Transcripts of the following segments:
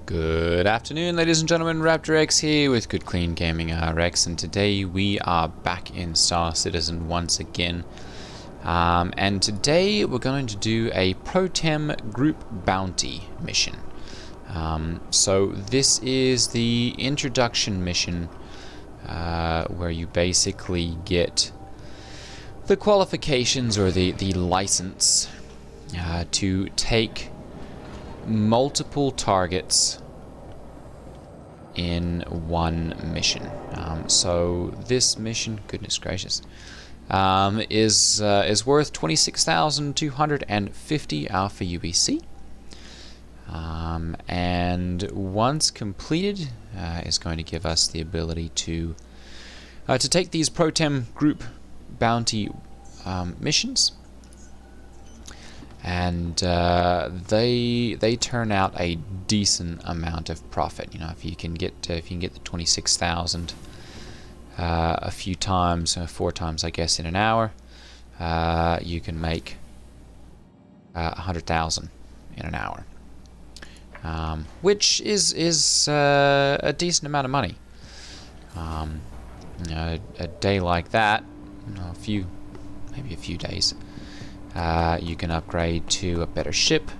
Good afternoon, ladies and gentlemen. Raptor X here with Good Clean Gaming RX, and today we are back in Star Citizen once again. And today we're going to do a Pro-Tem group bounty mission. So this is the introduction mission where you basically get the qualifications or the license to take multiple targets in one mission. So this mission, goodness gracious, is worth 26,250 Alpha UBC, and once completed, is going to give us the ability to take these Pro-Tem group bounty missions. And they turn out a decent amount of profit. You know, if you can get the 26,000 a few times, 4 times, I guess, in an hour, you can make 100,000 in an hour, which is a decent amount of money. You know, a day like that, you know, maybe a few days. You can upgrade to a better ship,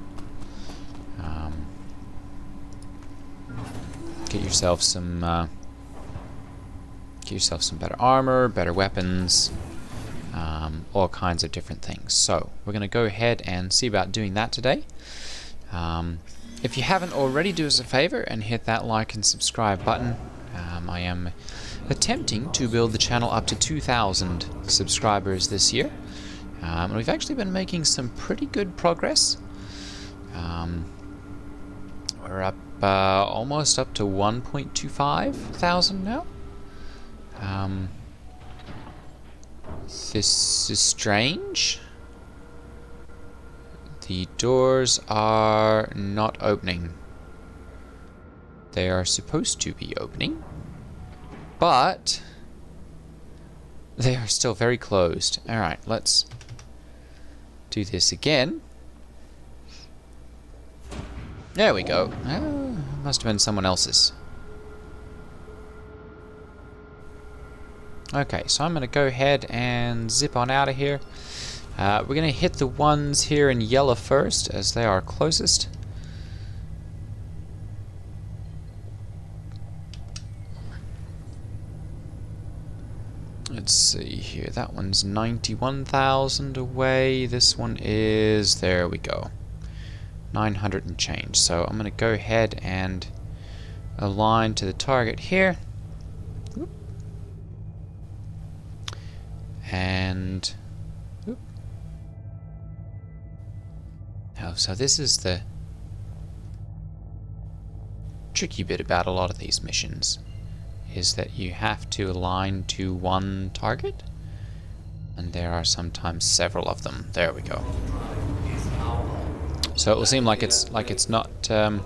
get yourself some better armor, better weapons, all kinds of different things. So we're going to go ahead and see about doing that today. If you haven't already, do us a favor and hit that like and subscribe button. I am attempting to build the channel up to 2,000 subscribers this year. And we've actually been making some pretty good progress. We're up almost up to 1.25 thousand now. This is strange. The doors are not opening. They are supposed to be opening, but they are still very closed. Alright, let's do this again. There we go. Must have been someone else's. Okay, so I'm going to go ahead and zip on out of here. We're going to hit the ones here in yellow first, as they are closest. Let's see here, that one's 91,000 away, this one is, there we go, 900 and change. So I'm going to go ahead and align to the target here. Oop. And oop. Oh, so this is the tricky bit about a lot of these missions, is that you have to align to one target, and there are sometimes several of them. There we go. So it will seem like it's not. Come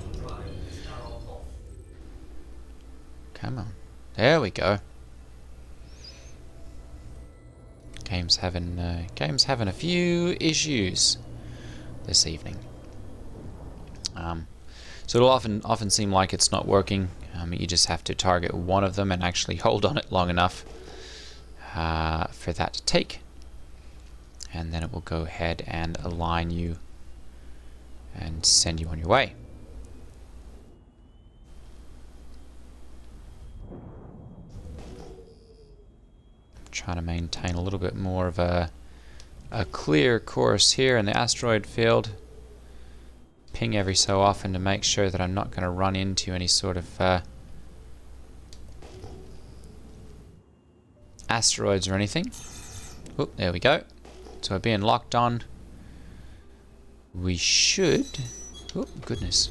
on, there we go. Game's having a few issues this evening. So it'll often seem like it's not working. You just have to target one of them and actually hold on it long enough for that to take, and then it will go ahead and align you and send you on your way. Trying to maintain a little bit more of a clear course here in the asteroid field. Ping every so often to make sure that I'm not going to run into any sort of asteroids or anything. Oh, there we go. So we're being locked on. We should... Oh, goodness.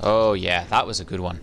Oh yeah, that was a good one.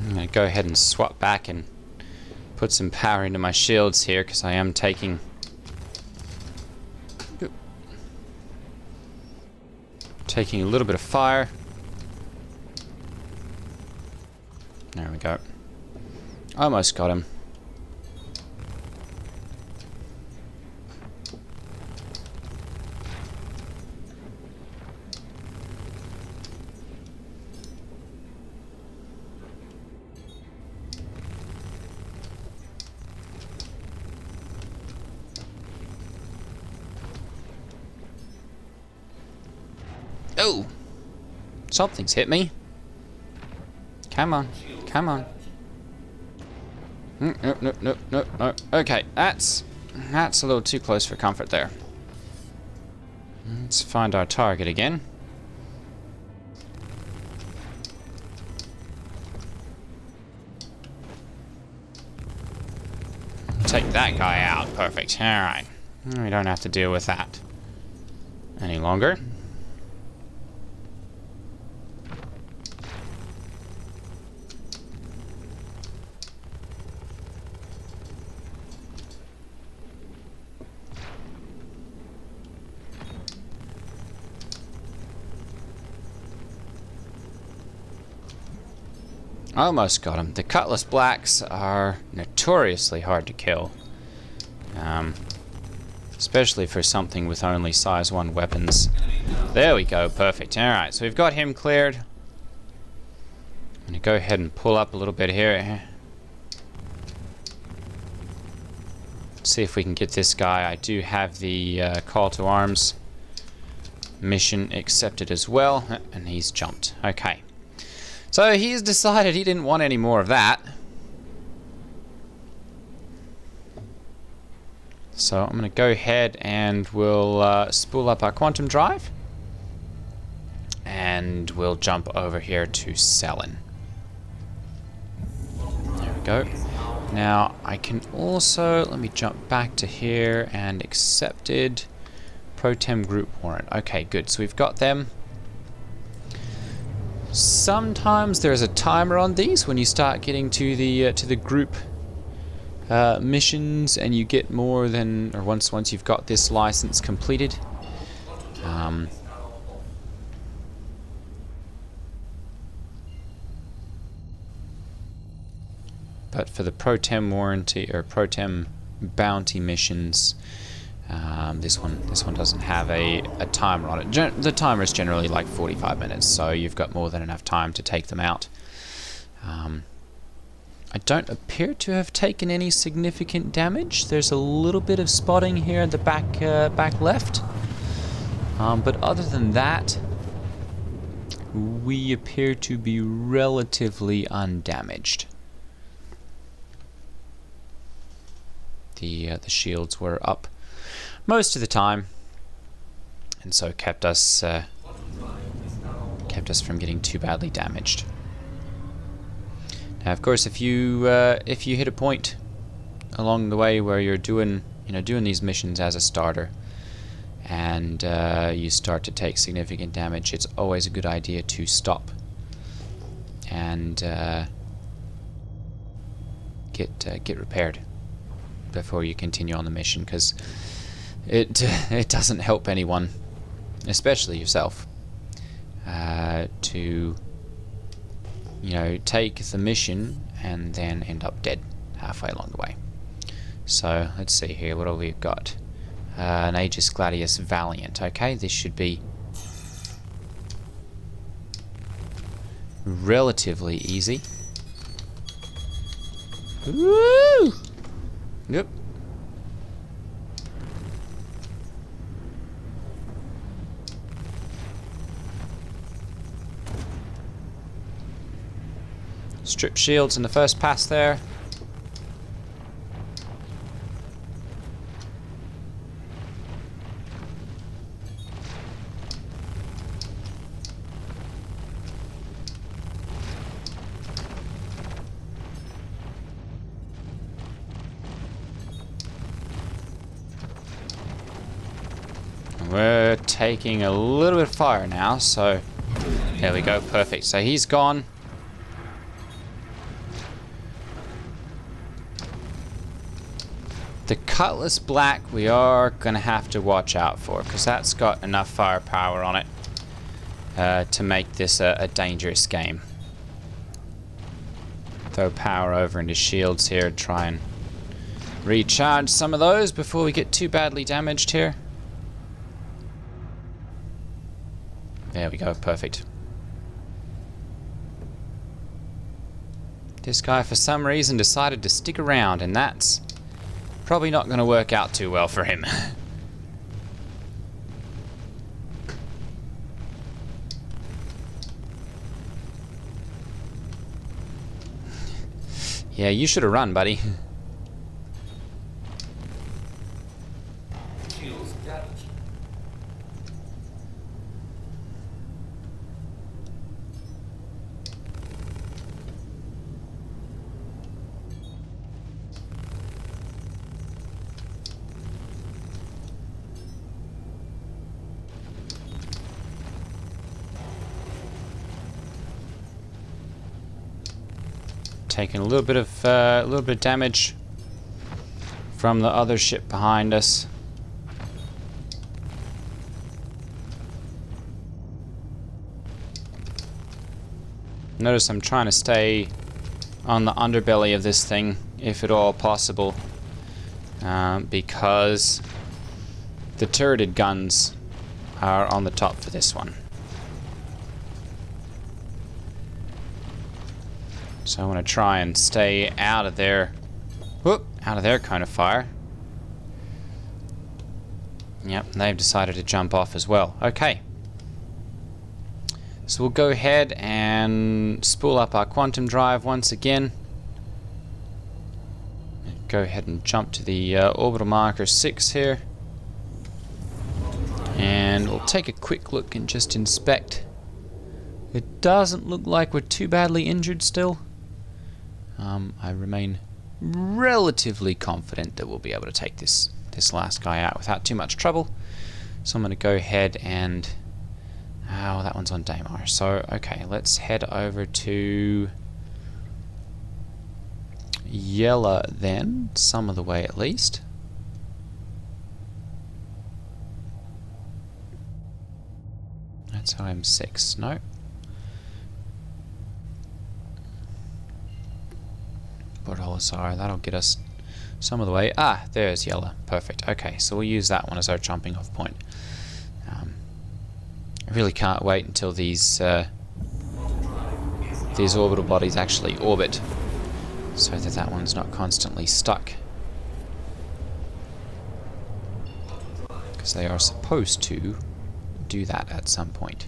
I'm going to go ahead and swap back and put some power into my shields here, because I am taking... taking a little bit of fire. There we go. Almost got him. Oh! Something's hit me. Come on. Come on. No. Okay, that's a little too close for comfort there. Let's find our target again. Take that guy out. Perfect. Alright. We don't have to deal with that any longer. Almost got him. The Cutlass Blacks are notoriously hard to kill. Especially for something with only size 1 weapons. There we go, perfect. Alright, so we've got him cleared. I'm going to go ahead and pull up a little bit here. See if we can get this guy. I do have the call to arms mission accepted as well. And he's jumped. Okay. So he's decided he didn't want any more of that. So I'm going to go ahead and we'll spool up our quantum drive. And we'll jump over here to Selin. There we go. Now I can also, let me jump back to here and accepted Pro-Tem group warrant. Okay, good. So we've got them. Sometimes there's a timer on these when you start getting to the group missions, and you get more than, or once you've got this license completed. But for the Pro-Tem warranty or Pro-Tem bounty missions, this one doesn't have a timer on it. The timer is generally like 45 minutes, so you've got more than enough time to take them out. I don't appear to have taken any significant damage. There's a little bit of spotting here at the back left, but other than that, we appear to be relatively undamaged. The shields were up most of the time, and so kept us from getting too badly damaged. Now, of course, if you hit a point along the way where you're doing these missions as a starter, and you start to take significant damage, it's always a good idea to stop and get repaired before you continue on the mission, because it doesn't help anyone, especially yourself, to take the mission and then end up dead halfway along the way. So let's see here, what have we got? An Aegis Gladius Valiant. Okay, this should be relatively easy. Woo! Yep. Strip shields in the first pass there. We're taking a little bit of fire now, so there we go, perfect. So he's gone. The Cutlass Black we are going to have to watch out for, because that's got enough firepower on it to make this a dangerous game. Throw power over into shields here, try and recharge some of those before we get too badly damaged here. There we go, perfect. This guy for some reason decided to stick around, and that's probably not going to work out too well for him. Yeah, you should have run, buddy. Taking a little bit of damage from the other ship behind us. Notice I'm trying to stay on the underbelly of this thing, if at all possible, because the turreted guns are on the top for this one. So I want to try and stay out of their, kind of fire. Yep, they've decided to jump off as well. Okay. So we'll go ahead and spool up our quantum drive once again. Go ahead and jump to the orbital marker 6 here. And we'll take a quick look and just inspect. It doesn't look like we're too badly injured still. I remain relatively confident that we'll be able to take this last guy out without too much trouble. So I'm going to go ahead and... Oh, that one's on Daymar. So, okay, let's head over to Yella then, some of the way at least. That's OM6. No. Bordolasar, that'll get us some of the way. Ah, there's Yella. Perfect. Okay, so we'll use that one as our jumping off point. I really can't wait until these orbital bodies actually orbit, so that one's not constantly stuck. Because they are supposed to do that at some point.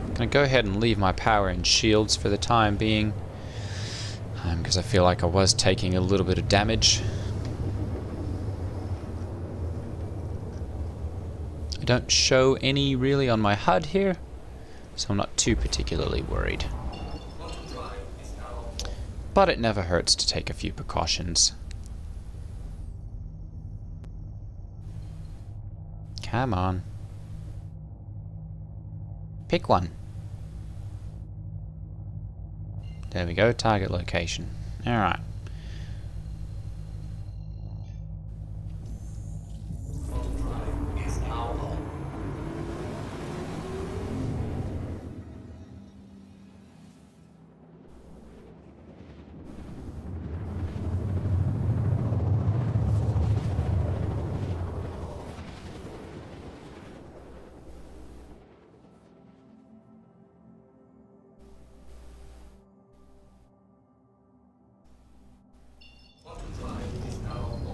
I'm going to go ahead and leave my power and shields for the time being, because I feel like I was taking a little bit of damage. I don't show any really on my HUD here, so I'm not too particularly worried. But it never hurts to take a few precautions. Come on. Pick one. There we go, target location. Alright.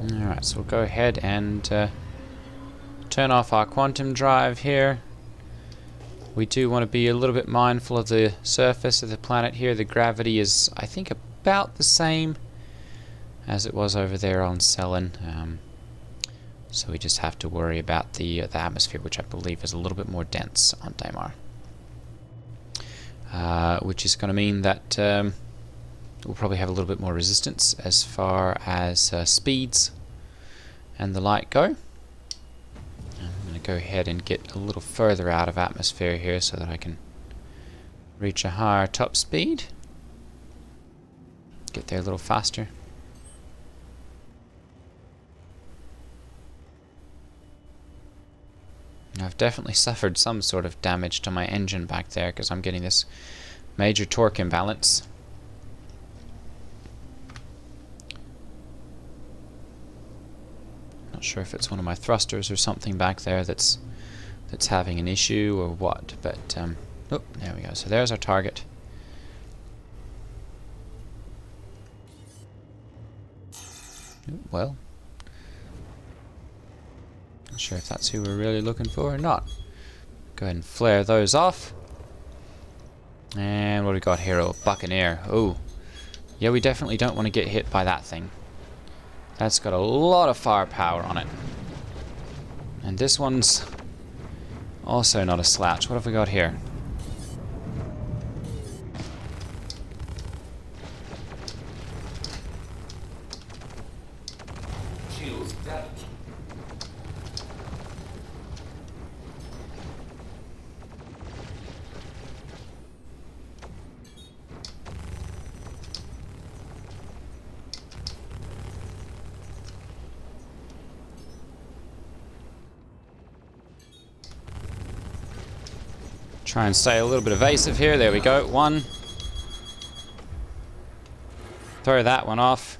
Alright, so we'll go ahead and turn off our quantum drive here. We do want to be a little bit mindful of the surface of the planet here. The gravity is, I think, about the same as it was over there on Selen. So we just have to worry about the atmosphere, which I believe is a little bit more dense on Daymar. Which is going to mean that we'll probably have a little bit more resistance as far as speeds and the like go. I'm going to go ahead and get a little further out of atmosphere here so that I can reach a higher top speed. Get there a little faster. I've definitely suffered some sort of damage to my engine back there because I'm getting this major torque imbalance. Not sure if it's one of my thrusters or something back there that's having an issue or what, but oh, there we go. So there's our target. Well, not sure if that's who we're really looking for or not. Go ahead and flare those off. And what do we got here? Oh, Buccaneer. Oh, yeah, we definitely don't want to get hit by that thing. That's got a lot of firepower on it. And this one's also not a slouch. What have we got here? Try and stay a little bit evasive here. There we go. One. Throw that one off.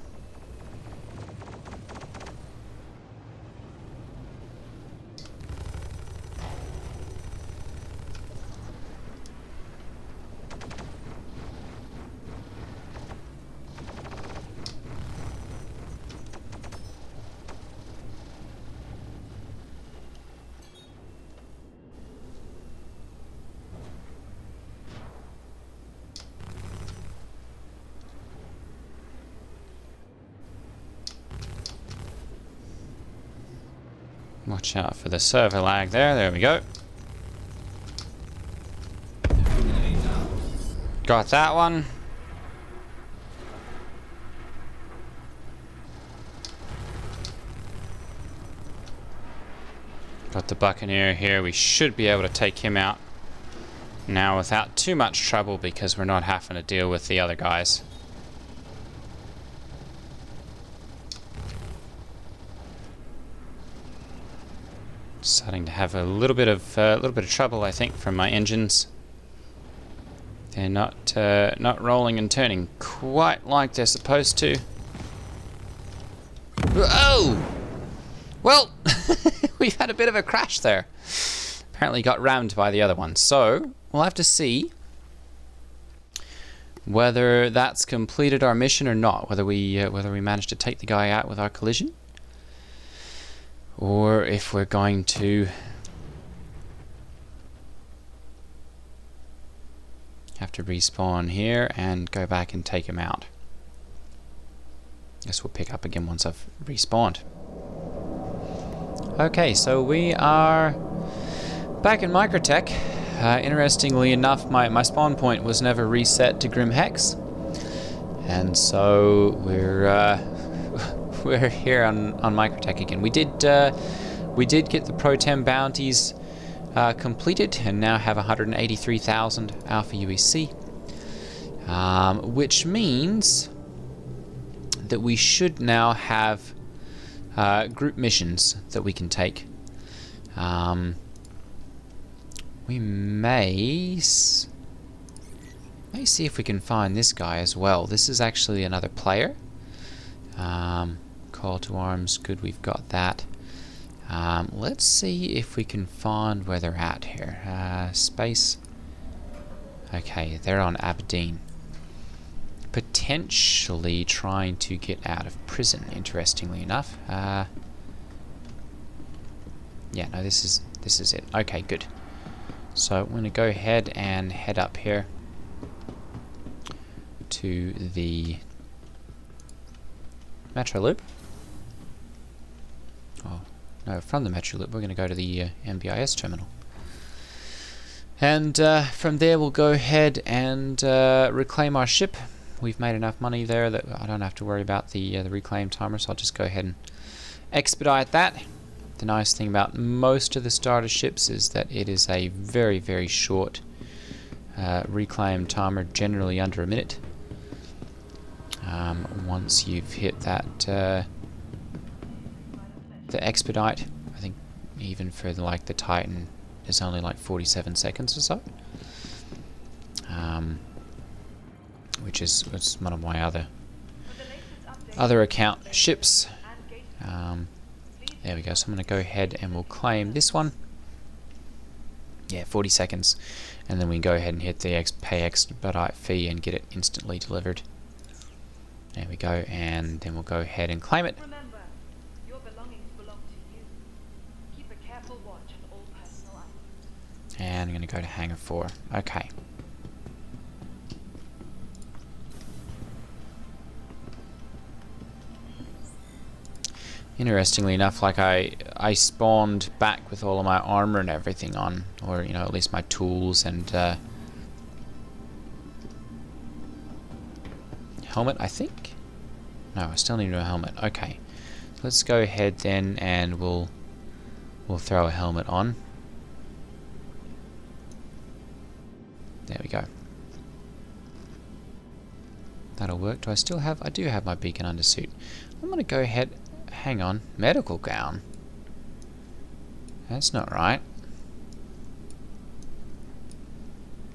Watch out for the server lag there. There we go. Got that one. Got the Buccaneer here. We should be able to take him out now without too much trouble because we're not having to deal with the other guys. Starting to have a little bit of trouble, I think, from my engines. They're not rolling and turning quite like they're supposed to. Oh! Well, we've had a bit of a crash there. Apparently got rammed by the other one. So we'll have to see whether that's completed our mission or not. Whether we managed to take the guy out with our collision, or if we're going to have to respawn here and go back and take him out. Guess we'll pick up again once I've respawned. Okay, so we are back in Microtech. Interestingly enough, my spawn point was never reset to Grim Hex, and so we're here on Microtech again. We did get the Pro-Tem Bounties completed and now have 183,000 Alpha UEC, which means that we should now have group missions that we can take. We may see if we can find this guy as well. This is actually another player. Call to arms, good, we've got that. Let's see if we can find where they're at here. Space. Okay, they're on Aberdeen. Potentially trying to get out of prison, interestingly enough. Yeah, no, this is it. Okay, good. So I'm going to go ahead and head up here to the Metro Loop. Oh, no, from the Metro Loop we're going to go to the MBIS terminal. And from there we'll go ahead and reclaim our ship. We've made enough money there that I don't have to worry about the reclaim timer, so I'll just go ahead and expedite that. The nice thing about most of the starter ships is that it is a very, very short reclaim timer, generally under a minute. Once you've hit that the expedite, I think even for the Titan is only like 47 seconds or so, which is one of my other account ships. There we go. So I'm going to go ahead and we'll claim this one. Yeah, 40 seconds, and then we can go ahead and hit the pay expedite fee and get it instantly delivered. There we go, and then we'll go ahead and claim it. Remember, your belongings belong to you. Keep a careful watch on all personal items. And I'm going to go to hangar 4. Okay. Interestingly enough, like I spawned back with all of my armor and everything on, or at least my tools and helmet, I think. No, I still need a helmet. Okay, let's go ahead then, and we'll throw a helmet on. There we go. That'll work. Do I still have? I do have my beacon undersuit. I'm gonna go ahead. Hang on, medical gown. That's not right.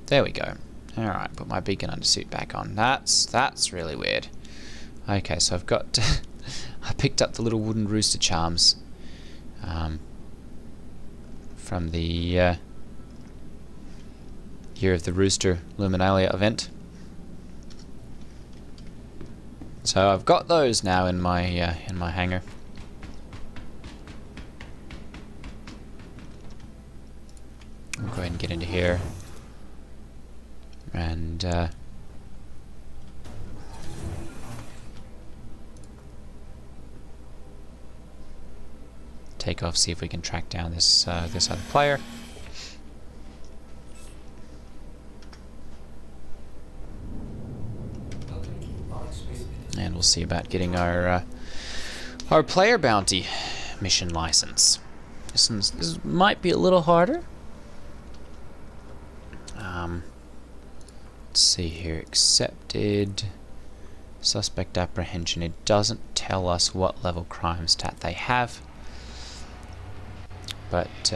There we go. Alright, put my beacon undersuit back on. That's really weird. Okay, so I've got I picked up the little wooden rooster charms from the Year of the Rooster Luminalia event. So I've got those now in my hangar. We'll go ahead and get into here and take off. See if we can track down this this other player. And we'll see about getting our player bounty mission license. This might be a little harder. Let's see here. Accepted. Suspect apprehension. It doesn't tell us what level crime stat they have. But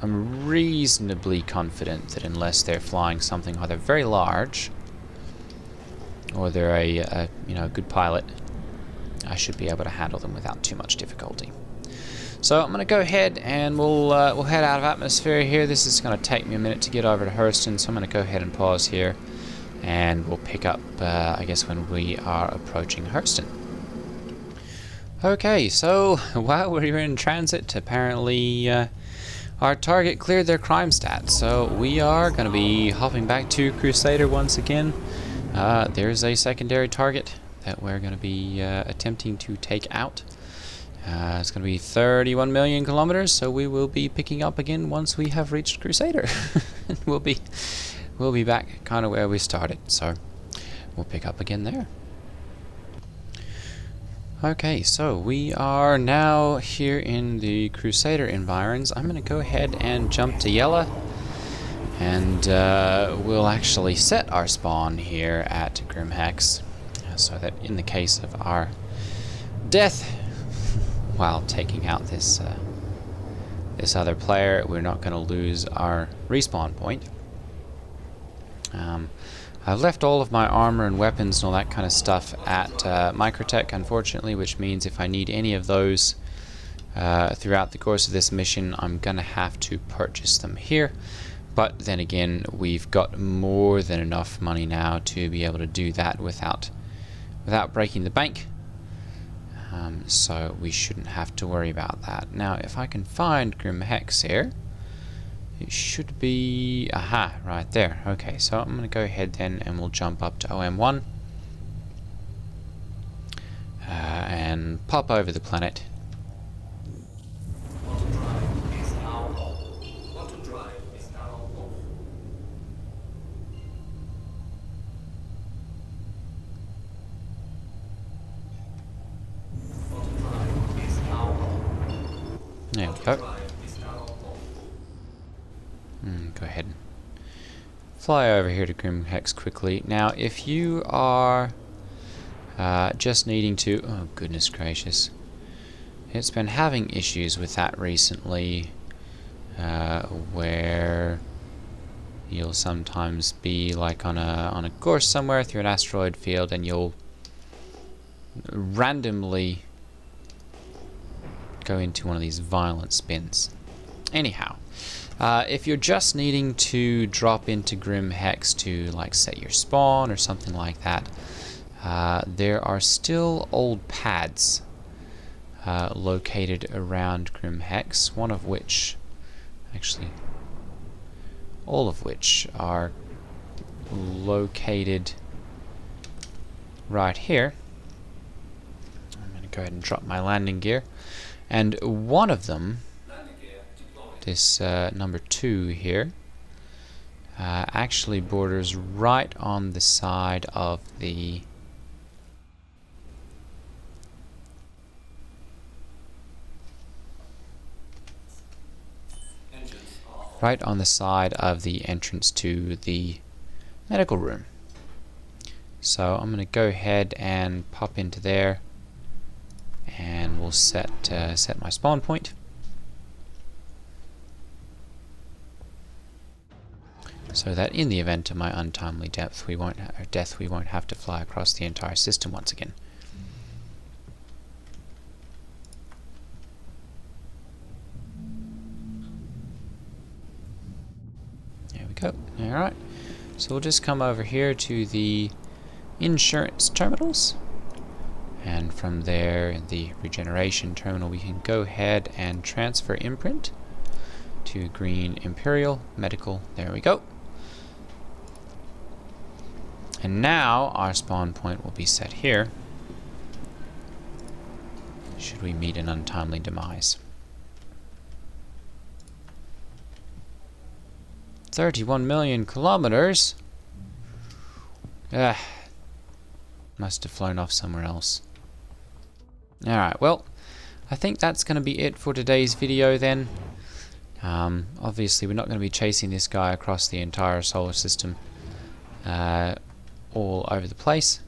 I'm reasonably confident that unless they're flying something either very large or they're a good pilot, I should be able to handle them without too much difficulty. So I'm going to go ahead and we'll head out of atmosphere here. This is going to take me a minute to get over to Hurston, so I'm going to go ahead and pause here, and we'll pick up, I guess, when we are approaching Hurston. Okay, so while we were in transit, apparently our target cleared their crime stats, so we are going to be hopping back to Crusader once again. There's a secondary target that we're going to be attempting to take out. It's going to be 31 million kilometers, so we will be picking up again once we have reached Crusader. we'll be back kind of where we started, so we'll pick up again there. Okay, so we are now here in the Crusader environs. I'm going to go ahead and jump to Yella, and we'll actually set our spawn here at Grimhex, so that in the case of our death while taking out this this other player, we're not going to lose our respawn point. I've left all of my armor and weapons and all that kind of stuff at Microtech, unfortunately, which means if I need any of those throughout the course of this mission, I'm going to have to purchase them here. But then again, we've got more than enough money now to be able to do that without breaking the bank. So we shouldn't have to worry about that. Now, if I can find Grimhex here, it should be... aha, right there. Okay, so I'm going to go ahead then and we'll jump up to OM1 and pop over the planet. go. Go ahead and fly over here to Grim Hex quickly. Now, if you are just needing to... Oh, goodness gracious. It's been having issues with that recently, where you'll sometimes be like on a course somewhere through an asteroid field, and you'll randomly go into one of these violent spins. Anyhow, if you're just needing to drop into Grim Hex to like set your spawn or something like that, there are still old pads located around Grim Hex, one of which, actually all of which are located right here. I'm going to go ahead and drop my landing gear, and one of them, this number 2 here, actually borders right on the side of the entrance to the medical room. So I'm going to go ahead and pop into there, and we'll set my spawn point. So that in the event of my untimely death, we won't have to fly across the entire system once again. There we go. Alright. So we'll just come over here to the insurance terminals, and from there, the regeneration terminal, we can go ahead and transfer imprint to Green Imperial Medical. There we go. And now our spawn point will be set here, should we meet an untimely demise. 31 million kilometers? Must have flown off somewhere else. Alright, well, I think that's going to be it for today's video then. Obviously we're not going to be chasing this guy across the entire solar system all over the place.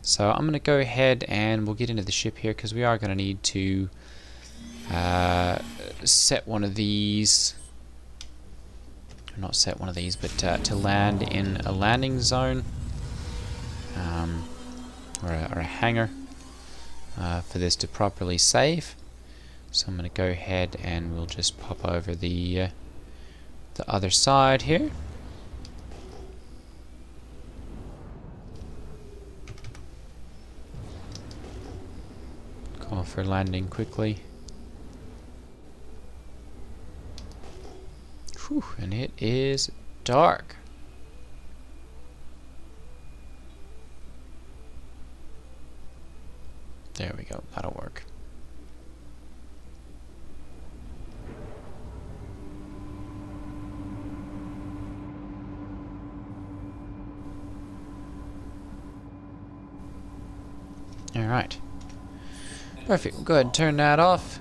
So I'm going to go ahead and we'll get into the ship here, because we are going to need to set one of these, not set one of these, but to land in a landing zone, or a hangar, for this to properly save. So I'm going to go ahead and we'll just pop over the other side here. Call for landing quickly. Whew, and it is dark. There we go, that'll work. Alright. Perfect, we'll go ahead and turn that off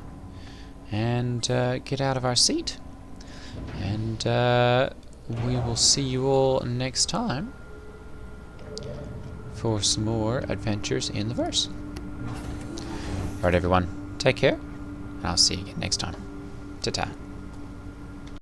and get out of our seat. And we will see you all next time for some more adventures in the verse. Alright everyone, take care, and I'll see you again next time. Ta-ta.